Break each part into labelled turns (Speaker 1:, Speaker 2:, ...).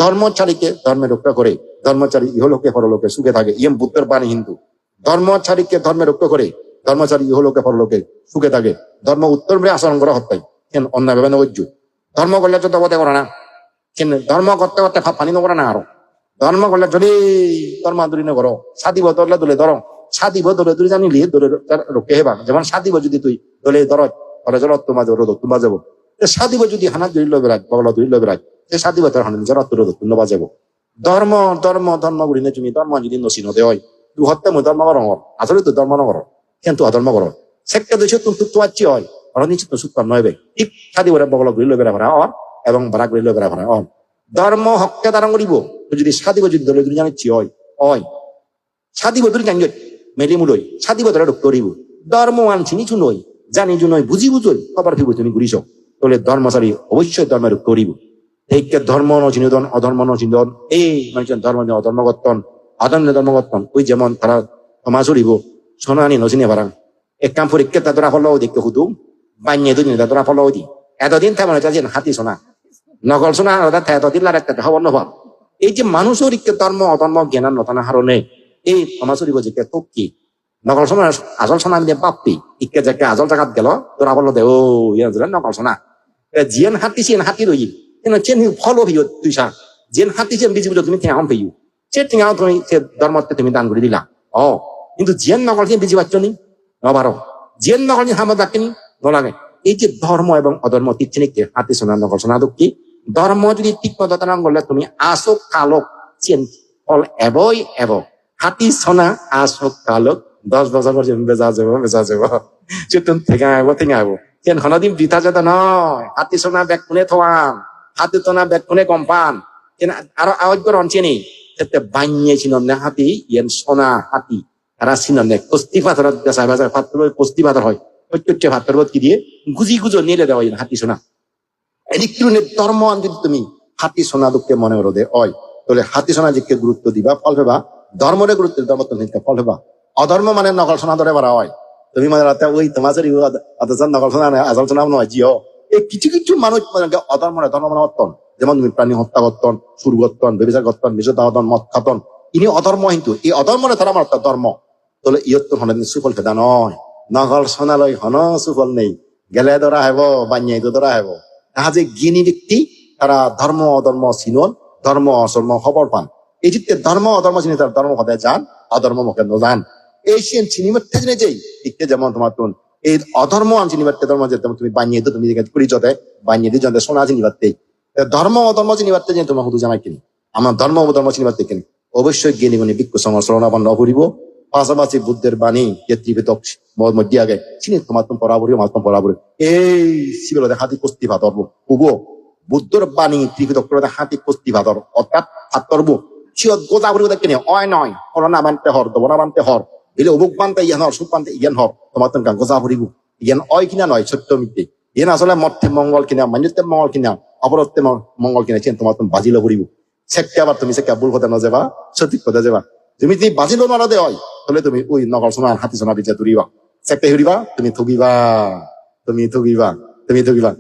Speaker 1: ধর্মচারীকে ধর্মে রক্ষা করে, ধর্মচারী ইহলোকে পরলোকে সুখে থাকে। ইয়ে বুদ্ধের বাণী হিন্দু। ধর্মচারীকে ধর্মে রক্ষা করে, ধর্মচারী ইহলোকে পরলোকে সুখে থাকে। ধর্ম উত্তর আচরণ করা হত্যাই কেন অন্যায় ভাবে নৈর্য ধর্ম করলে তো দেবতে করে না কেন ধর্ম করতে করতে পানি নকরে না আরো ধর্ম করলে যদি ধর্ম দূরি নকরো সাদিব ধরলে দলে ধরো সাদিব দলে দূরে জানিলি দলে রক্ষে হেবা যেমন সাদিব যদি তুই দলে ধর তাহলে জল তোমা যাবো তোমা যাবো সাদিব যদি হানা দূরি লবে রাখ বগলা দূরি লবে রাখ সে সাদিব তোর হানা জল তুলবা যাবো ধর্ম ধর্ম ধর্ম গুলি নে তুমি ধর্ম যদি নসি নদে হয় তুই হত্যা মই ধর্ম করো আসলে তুই ধর্ম নকর কেন তুই অধর্ম করো সেটা দেশ তুমি তো আছি হয় আর নিশ্চিত সুখ নয় ঠিক সাদিব বগলা দূরি লবে রাখা অর এবং বারাক দূরি লবে রাখা অন ধর্ম হককে ধারণ করিব যদি সাদিব যদি দলে দূরে জানিছি হয় হয় সাদিব দূরে জানি মেলি মুলই সাদিব ধরে রক্ত করিব ধর্ম আনছি নিচু নই জানি জু নয় বুঝি বুঝই খবর ফিব তুমি ঘুরিস তাহলে ধর্মচারী অবশ্যই ধর্মের রক্ত করিব এই ধর্ম নচিনোদন অধর্ম নচিনোদন এই মানুষের ধর্ম অধর্মগতন অধর্ম ধর্মগতন ওই যেমন তারা সমাজ উড়িব সোনানি নচিনে পারা এক কাম পরীক্ষা তারা ফলো দেখতে হুদুম বানিয়ে দুদিন তারা ফলো দি এতদিন থাকা মানে হাতি সোনা নকল সোনা এতদিন লার একটা খবর নভাব এই যে মানুষের ইকে ধর্ম অধর্ম জ্ঞান নথানা হারণে এই সমাজ উড়িব যে কি নকল সোনা আসল সোনা দিয়ে বাপ্পি ইকে যাকে আজল জায়গাত গেল তোরা বললো দে ও ইয়া নকল সোনা জিয়ান হাতি সিয়ান হাতি রইল কিন্তু চেন ফলো হইও তুই সা যেন হাতি চেন বিজি তুমি ঠেঙাও পেয়ে সে ঠেঙাও তুমি সে ধর্মতে তুমি দান করে দিলা ও কিন্তু জিয়ান নকল চেন বিজি পাচ্ছ নি নবারো জিয়ান নকল চেন হামদ ডাকেনি নলাগে এই যে ধর্ম এবং অধর্ম তিনকে হাতি সোনা নকল সোনা দুঃখী ধর্ম যদি ঠিক মতো তারা করলে তুমি আসো কালক চেন ফল এবই এব হাতি সোনা আসো কালক 10 বছর পর্যন্ত বেজা যাব সে তুমি ঠেঙাবো চেন হনদিন বৃথা যেত নয় হাতি সোনা ব্যাগ কোনে থোয়াম হাতি তো না ব্যাগ কোনে কম্পান আরো আওয়াজ করে অনচেনি সেটা বানিয়ে ছিলাম না হাতি ইয়েন সোনা হাতি তারা ছিলাম না কস্তি পাথর পাথর কস্তি পাথর হয় প্রত্যেকটা পাথর কি দিয়ে গুজি গুজো নিলে দেওয়া হাতি সোনা এদিক ধর্ম যদি তুমি হাতি সোনা দুঃখে মনে করো দে হয় তাহলে হাতি সোনা দিকে গুরুত্ব দিবা ফল হেবা ধর্মরে গুরুত্ব ধর্ম ফল হেবা অধর্ম মানে নকল সোনা ধরে বাড়া হয় তুমি মানে রাতে ওই তোমার নকল সোনা আজল সোনা নয় জিও এই কিছু কিছু মানুষ অধর্ম ধর্ম মানে অর্তন যেমন তুমি প্রাণী হত্যা করতন সুর করতন ব্যবচার করতন বিশ্বতন মদ খাতন ইনি অধর্ম কিন্তু এই অধর্ম তারা আমার ধর্ম তাহলে ইয়ত্তর হন সুফল খেদা নয় নকল সোনালয় হন সুফল নেই গেলে ধরা হব বানিয়ে ধরা হব তাহা যে জ্ঞানী ব্যক্তি তারা ধর্ম অধর্ম চিনন ধর্ম অধর্ম খবর পান এই যে ধর্ম অধর্ম চিনি তার ধর্ম হতে যান অধর্ম মুখে নজান এই চিনিমাতে জেনে যাই ইকে যেমন তোমার তুন এই অধর্ম চিনিবাতে ধর্ম যে তুমি বানিয়ে তো তুমি পরিচয় বানিয়ে দিয়ে জানতে সোনা চিনিবাতে ধর্ম অধর্ম চিনিবাতে যে তোমার শুধু জানাই কিনি আমার ধর্ম অধর্ম চিনিবাতে কিনি অবশ্যই জ্ঞানী গুণী বিজ্ঞ সমালোচনা নকরিব পাশাপাশি বুদ্ধের বাণী ত্রিবেদক মধ্যে আগে চিনি তোমার তুমি পড়াবরি আমার তোমার পড়াবরি এই শিবির হাতি কুস্তি ভাতর উব বুদ্ধর বাণী ত্রিবেদক হাতি কুস্তি ভাতর অর্থাৎ হাত করব সিও গোজা করি কিনে অয় নয় করোনা বানতে হর দবনা বানতে হর দিলে অমুক বানতে ইয়ান হর সুখ বানতে ইয়ান হর তোমার তুমি গোজা ভরিব ইয়ান অয় কিনা নয় সত্য মিথ্যে ইয়ান আসলে মধ্যে মঙ্গল কিনা মান্যতে মঙ্গল কিনা অপরত্বে মঙ্গল কিনা চেন তোমার তুমি বাজিল ভরিব সেকে আবার তুমি সেকে ভুল কথা নযাবা সঠিক কথা যাবা তুমি যদি বাজিল না দে হয় তাহলে তুমি ওই নকল সোনা হাতি সোনা বিচার ধরিবা সেকে হরিবা তুমি ঠগিবা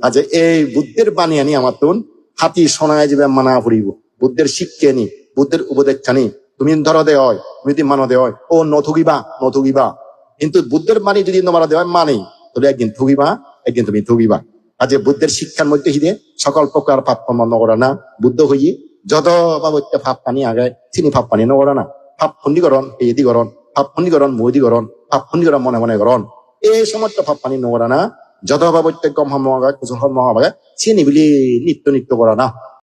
Speaker 1: আচ্ছা এই বুদ্ধের বাণী আনি আমার তুন হাতি সোনায় যাবে মানা ভরিব বুদ্ধের শিক্ষা নি বুদ্ধের উপদেশ খানি তুমি ধরো দে হয় তুমি যদি মানো দে হয় ও নথুগিবা কিন্তু বুদ্ধের বাণী যদি তোমার দেওয়া মানে তাহলে একদিন ঠগিবা একদিন তুমি ঠগিবা আজ বুদ্ধের শিক্ষার মধ্যে হিদে সকল প্রকার পাপ কর্ম করা না বুদ্ধ হইয়ে যত বাবত্যে ভাব পানি আগে চিনি ভাব পানি নকরা না ভাব ফন্ডিকরণ এদিকরণ ভাব ফন্ডিকরণ মৈদিকরণ ভাব ফন্ডিকরণ মনে করণ এই সমস্ত ভাব পানি নকরা না যত বাবত্যে কম হম কুশল হম চিনি বলি নিত্য করা না